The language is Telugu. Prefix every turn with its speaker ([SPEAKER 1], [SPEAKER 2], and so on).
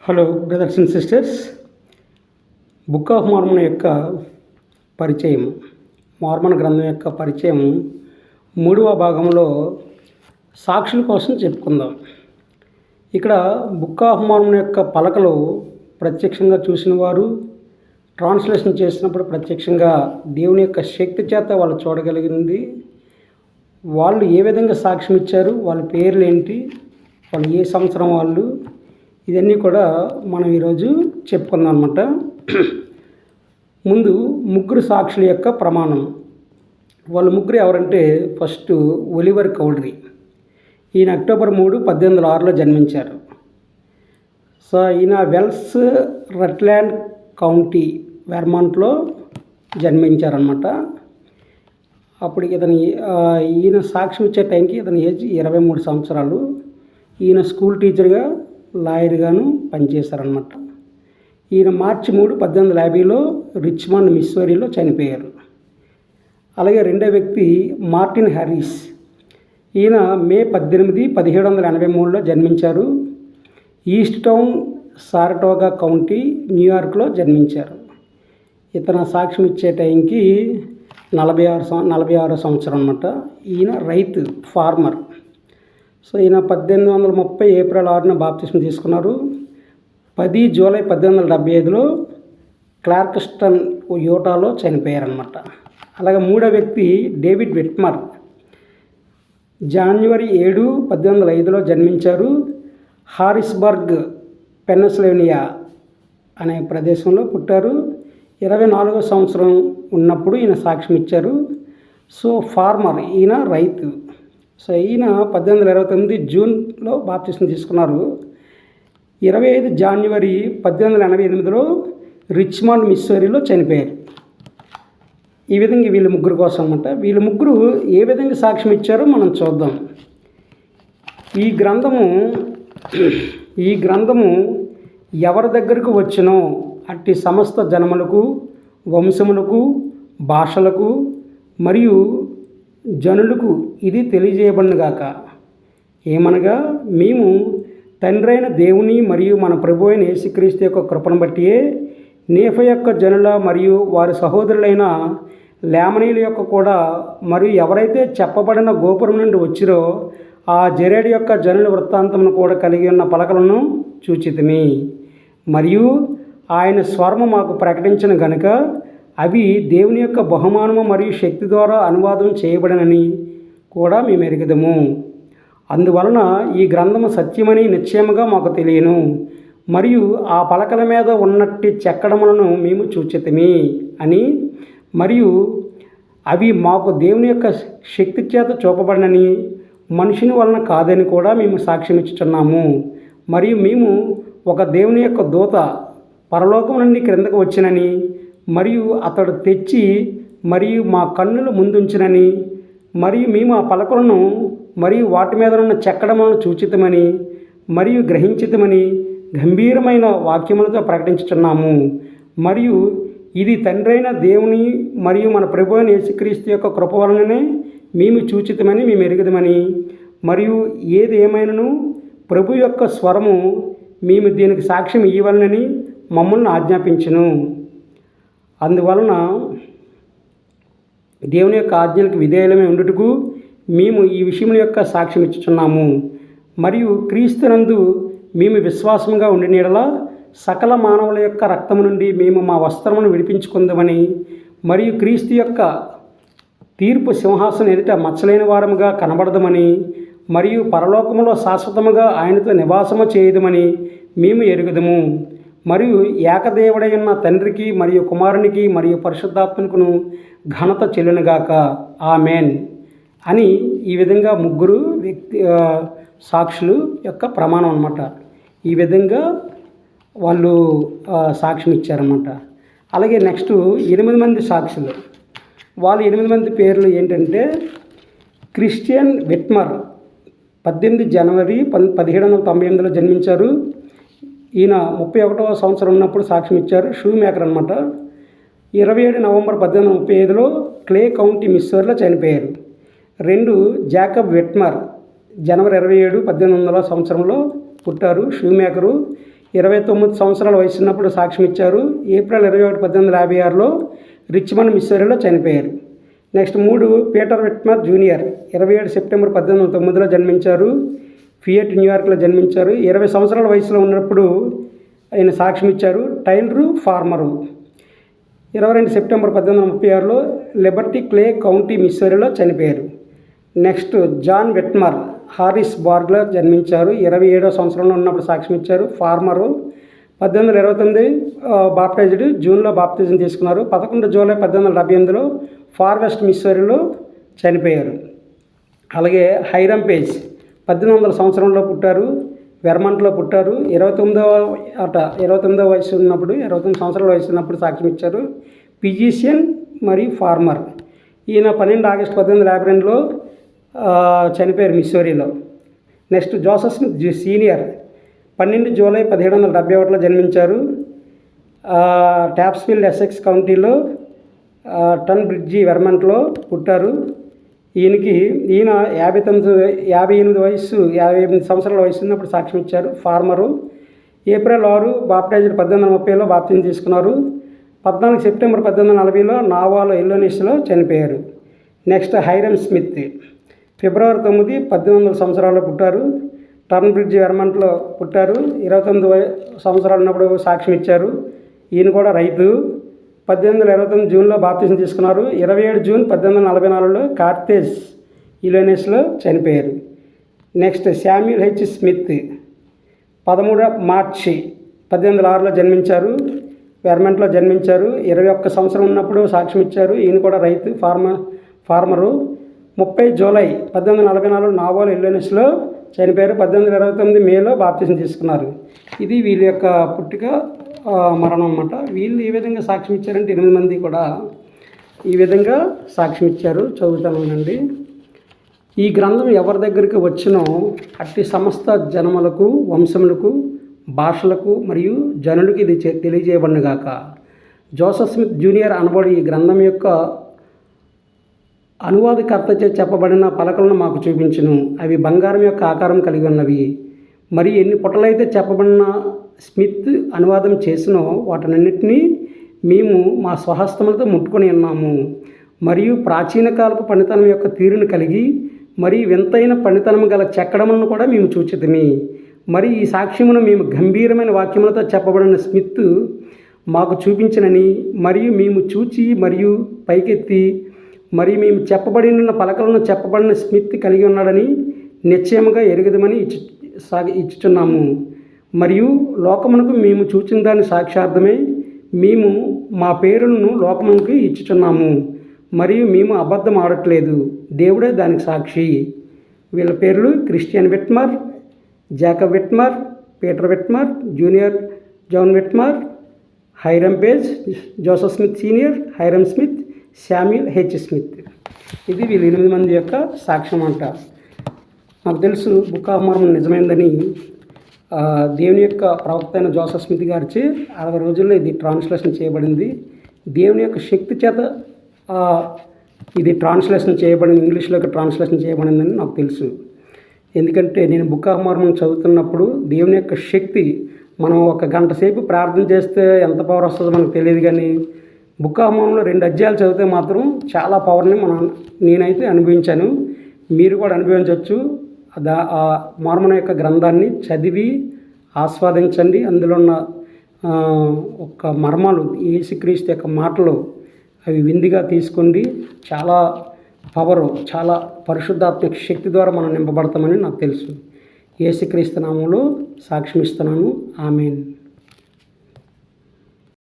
[SPEAKER 1] Hello brothers and sisters. Book of Mormon యొక్క పరిచయం, మార్మన్ గ్రంథం యొక్క పరిచయం 3వ భాగంలో సాక్షుల కోసం చెప్పుకుందాం. ఇక్కడ బుక్ ఆఫ్ మార్మన్ యొక్క పలకలు ప్రత్యక్షంగా చూసిన వారు, ట్రాన్స్లేషన్ చేసినప్పుడు ప్రత్యక్షంగా దేవుని యొక్క శక్తి చేత వాళ్ళు చూడగలిగింది, వాళ్ళు ఏ విధంగా సాక్ష్యం ఇచ్చారు, వాళ్ళ పేర్లు ఏంటి, వాళ్ళు ఏ సంవత్సరం వాళ్ళు, ఇవన్నీ కూడా మనం ఈరోజు చెప్పుకుందాం అన్నమాట. ముందు ముగ్గురు సాక్షుల యొక్క ప్రమాణం. వాళ్ళు ముగ్గురు ఎవరంటే, ఫస్ట్ ఒలివర్ కౌల్రీ. ఈయన అక్టోబర్ 3, 1806లో జన్మించారు. సో ఈయన వెల్స్ రట్లాండ్ కౌంటీ వెర్మాంట్లో జన్మించారనమాట. అప్పుడు ఈయన సాక్ష్యం ఇచ్చే టైంకి ఇతని ఏజ్ 23 సంవత్సరాలు. ఈయన స్కూల్ టీచర్గా, లాయర్గాను పనిచేశారనమాట. ఈయన మార్చి 3, 1850లో రిచ్మండ్ మిస్సూరీలో చనిపోయారు. అలాగే రెండో వ్యక్తి మార్టిన్ హ్యారిస్. ఈయన మే 18, 1783లో జన్మించారు. ఈస్ట్ టౌన్, సారటోగా కౌంటీ, న్యూయార్క్లో జన్మించారు. ఇతను సాక్ష్యం ఇచ్చే టైంకి 46 సంవత్సరం అన్నమాట. ఈయన రైతు, ఫార్మర్. సో ఈయన 1830 ఏప్రిల్ 6న బాప్తిస్మం తీసుకున్నారు. 10 జూలై 1875లో క్లార్క్స్టన్, యూటాలో చనిపోయారనమాట. అలాగే మూడో వ్యక్తి డేవిడ్ విట్మర్. జనవరి 7, 1805లో జన్మించారు. హారిస్బర్గ్, పెన్సిల్వేనియా అనే ప్రదేశంలో పుట్టారు. 24వ సంవత్సరం ఉన్నప్పుడు ఈయన సాక్ష్యం ఇచ్చారు. సో ఫార్మర్, ఈయన రైతు. సో ఈయన 1829 జూన్లో బాప్తిస్మం తీసుకున్నారు. 25 జనవరి 1888లో రిచ్మండ్, మిస్సూరీలో చనిపోయారు. ఈ విధంగా వీళ్ళ ముగ్గురు కోసం అన్నమాట. వీళ్ళ ముగ్గురు ఏ విధంగా సాక్ష్యం ఇచ్చారో మనం చూద్దాం. ఈ గ్రంథము ఎవరి దగ్గరకు వచ్చినో అట్టి సమస్త జనములకు, వంశములకు, భాషలకు మరియు జనులకు ఇది తెలియజేయబడునుగాక. ఏమనగా, మేము తండ్రైన దేవుని మరియు మన ప్రభు అయిన యేసుక్రీస్తు యొక్క కృపను బట్టియే నేఫ యొక్క జనుల మరియు వారి సహోదరులైన లేమనీయుల యొక్క కూడా, మరియు ఎవరైతే చెప్పబడిన గోపురం నుండి వచ్చిరో ఆ జెరెడ్ యొక్క జనుల వృత్తాంతమును కూడా కలిగి ఉన్న పలకలను చూచితిమి. మరియు ఆయన స్వరము మాకు ప్రకటించిన గనుక అవి దేవుని యొక్క బహుమానము మరియు శక్తి ద్వారా అనువాదం చేయబడినని కూడా మేము ఎరుగుదము. అందువలన ఈ గ్రంథము సత్యమని నిశ్చయముగా మాకు తెలియను. మరియు ఆ పలకల మీద ఉన్నట్టి చెక్కడములను మేము చూచితిమి అని, మరియు అవి మాకు దేవుని యొక్క శక్తి చేత చూపబడినని, మనుషుని వలన కాదని కూడా మేము సాక్ష్యం ఇచ్చుచున్నాము. మరియు మేము ఒక దేవుని యొక్క దూత పరలోకం నుండి క్రిందకు వచ్చినని, మరియు అతడు తెచ్చి మరియు మా కన్నుల ముందుంచినని, మరియు మేము ఆ పలకలను మరియు వాటి మీద ఉన్న చెక్కడములను చూచితమని మరియు గ్రహించితమని గంభీరమైన వాక్యములతో ప్రకటించుచున్నాము. మరియు ఇది తండ్రైన దేవుని మరియు మన ప్రభు అయిన యేసుక్రీస్తు యొక్క కృప వలననే మేము చూచితమని మేము ఎరుగుదమని, మరియు ఏది ఏమైనను ప్రభు యొక్క స్వరము మేము దీనికి సాక్ష్యం ఇవ్వాలని మమ్మల్ని ఆజ్ఞాపించును. అందువలన దేవుని యొక్క ఆజ్ఞలకు విధేయులమై ఉండుటకు మేము ఈ విషయముల యొక్క సాక్ష్యం ఇచ్చుచున్నాము. మరియు క్రీస్తునందు మేము విశ్వాసంగా ఉండిన యెడల సకల మానవుల యొక్క రక్తము నుండి మేము మా వస్త్రమును విడిపించుకుందామని, మరియు క్రీస్తు యొక్క తీర్పు సింహాసనం ఎదుట మచ్చలేని వారముగా కనబడదామని, మరియు పరలోకములో శాశ్వతముగా ఆయనతో నివాసము చేయదమని మేము ఎరుగుదము. మరియు ఏకదేవుడై ఉన్న తండ్రికి మరియు కుమారునికి మరియు పరిశుద్ధాత్మకును ఘనత చెల్లునుగాక. ఆమెన్ అని ఈ విధంగా ముగ్గురు సాక్షులు యొక్క ప్రమాణం అన్నమాట. ఈ విధంగా వాళ్ళు సాక్ష్యం ఇచ్చారన్నమాట. అలాగే నెక్స్ట్ 8 మంది సాక్షులు. వాళ్ళు 8 మంది పేర్లు ఏంటంటే, క్రిస్టియన్ విట్మర్ 18 జనవరి 1798లో జన్మించారు. ఈయన 31వ సంవత్సరం ఉన్నప్పుడు సాక్ష్యం ఇచ్చారు. షూ మేకర్ అనమాట. 27 నవంబర్ 1835లో క్లే కౌంటీ, మిస్సూరీలో చనిపోయారు. 2 జాకబ్ విట్మర్, జనవరి 27, 1800 సంవత్సరంలో పుట్టారు. Shoe maker. 29 సంవత్సరాల వయసు ఉన్నప్పుడు సాక్ష్యం ఇచ్చారు. ఏప్రిల్ 21, 1856లో రిచ్మండ్ మిస్సౌరీలో చనిపోయారు. Next 3 Peter Whitmer junior 27 September 1809లో జన్మించారు. ఫియట్ న్యూయార్క్లో జన్మించారు. 20 సంవత్సరాల వయసులో ఉన్నప్పుడు ఆయన సాక్ష్యం ఇచ్చారు. Tailor, farmer. 22 సెప్టెంబర్ 1836లో లిబర్టీ క్లే కౌంటీ మిస్సౌరీలో చనిపోయారు. నెక్స్ట్ జాన్ విట్మర్ హారిస్ బార్గ్లో జన్మించారు. 27వ సంవత్సరంలో ఉన్నప్పుడు సాక్ష్యం ఇచ్చారు. ఫార్మరు. 1829 బాప్టైజ్డ్, జూన్లో బాప్టిజం తీసుకున్నారు. 11 జూలై 1878లో ఫార్ వెస్ట్ మిస్సౌరీలో చనిపోయారు. అలాగే హైరమ్ పేజ్ 1800 సంవత్సరంలో పుట్టారు. వెర్మంట్లో పుట్టారు. 29వ వయసు ఉన్నప్పుడు 29 సంవత్సరాల వయసు ఉన్నప్పుడు సాక్ష్యం ఇచ్చారు. ఫిజిషియన్ మరియు ఫార్మర్. ఈయన 12 ఆగస్టు 1852లో చనిపోయారు మిస్సౌరీలో. Next Joseph Smith senior 12 July 1771లో జన్మించారు. ట్యాప్స్విల్ ఎసెక్స్ కౌంటీలో టన్ బ్రిడ్జి వెర్మంట్లో పుట్టారు. ఈయన 58 సంవత్సరాల వయసు ఉన్నప్పుడు సాక్ష్యం ఇచ్చారు. ఫార్మరు. ఏప్రిల్ 6 బాప్టైజ్డ్ 1830లో బాప్టిజం తీసుకున్నారు. 14 సెప్టెంబర్ 1840లో నావాలో ఇల్లోనిస్లో చనిపోయారు. నెక్స్ట్ హైరమ్ స్మిత్ ఫిబ్రవరి 9, 1800 సంవత్సరాల్లో పుట్టారు. టర్న్ బ్రిడ్జ్ వెర్మంట్లో పుట్టారు. 29 సంవత్సరాలు ఉన్నప్పుడు సాక్ష్యం ఇచ్చారు. ఈయన కూడా రైతు. 1829 జూన్లో బాప్టిజం తీసుకున్నారు. 27 జూన్ 1844లో కార్తేజ్ ఇలోనెస్లో చనిపోయారు. నెక్స్ట్ శామ్యూల్ హెచ్ స్మిత్ 13 మార్చి 1806లో జన్మించారు. వెర్మంట్లో జన్మించారు. 21 సంవత్సరం ఉన్నప్పుడు సాక్ష్యం ఇచ్చారు. ఈయన కూడా రైతు, ఫార్మరు. 30 జూలై 1844 నావాలో ఇల్లోనిస్లో చనిపోయారు. 1829 మేలో బాప్టిజం తీసుకున్నారు. ఇది వీళ్ళ యొక్క పుట్టిక మరణం అన్నమాట. వీళ్ళు ఏ విధంగా సాక్ష్యం ఇచ్చారంటే 8 మంది కూడా ఈ విధంగా సాక్ష్యం ఇచ్చారు. చదువుతానండి. ఈ గ్రంథం ఎవరి దగ్గరికి వచ్చినో అట్టి సమస్త జనములకు, వంశములకు, భాషలకు మరియు జనులకి ఇది తెలియజేయబడినగాక. జోసెఫ్ స్మిత్ జూనియర్ అనబడి ఈ గ్రంథం యొక్క అనువాదకర్తచే చెప్పబడిన పలకలను మాకు చూపించును. అవి బంగారం యొక్క ఆకారం కలిగి ఉన్నవి. మరి ఎన్ని పుటలైతే చెప్పబడిన స్మిత్ అనువాదం చేసినో వాటినన్నింటినీ మేము మా స్వహస్తములతో ముట్టుకొని ఉన్నాము. మరియు ప్రాచీన కాలపు పనితనం యొక్క తీరును కలిగి మరి వింతైన పనితనం గల చెక్కడములను కూడా మేము చూచితిమి. మరి ఈ సాక్ష్యమును మేము గంభీరమైన వాక్యములతో చెప్పబడిన స్మిత్ మాకు చూపించినని, మరియు మేము చూచి మరియు పైకెత్తి మరియు మేము చెప్పబడిన పలకలను చెప్పబడిన స్మిత్ కలిగి ఉన్నాడని నిశ్చయముగా ఎరుగుదమని ఇచ్చుచున్నాము. మరియు లోకమునకు మేము చూచిన దాని సాక్షార్థమై మేము మా పేరులను లోకమునకు ఇచ్చుచున్నాము. మరియు మేము అబద్ధం ఆడట్లేదు, దేవుడే దానికి సాక్షి. వీళ్ళ పేర్లు Christian Whitmer, Jacob Whitmer, Peter Whitmer junior, John Whitmer, Hyrum Page, Joseph Smith senior, Hyrum Smith, Samuel H Smith. ఇది వీళ్ళు 8 మంది యొక్క సాక్ష్యం అంట. నాకు తెలుసు బుక్ ఆఫ్ మార్మన్ నిజమైందని దేవుని యొక్క ప్రవక్త అయిన జోసెఫ్ స్మిత్ గారిచే 60 రోజుల్లో ఇది ట్రాన్స్లేషన్ చేయబడింది. దేవుని యొక్క శక్తి చేత ఇది ట్రాన్స్లేషన్ చేయబడింది, ఇంగ్లీష్లోకి ట్రాన్స్లేషన్ చేయబడిందని నాకు తెలుసు. ఎందుకంటే నేను బుక్ ఆఫ్ మార్మన్ చదువుతున్నప్పుడు దేవుని యొక్క శక్తి, మనం 1 గంట సేపు ప్రార్థన చేస్తే ఎంత పవర్ వస్తుందో మనకు తెలియదు, కానీ బుక్ ఆఫ్ మార్మన్లో 2 అధ్యాయాలు చదివితే మాత్రం చాలా పవర్ని నేనైతే అనుభవించాను. మీరు కూడా అనుభవించవచ్చు. ఆ మార్మన్ యొక్క గ్రంథాన్ని చదివి ఆస్వాదించండి. అందులో ఉన్న ఒక మర్మాలు, యేసుక్రీస్తు యొక్క మాటలు అవి విందుగా తీసుకోండి. చాలా పవరు, చాలా పరిశుద్ధాత్మక శక్తి ద్వారా మనం నింపబడతామని నాకు తెలుసు. యేసుక్రీస్తు నామములో సాక్ష్యం ఇస్తున్నాను. ఆమేన్.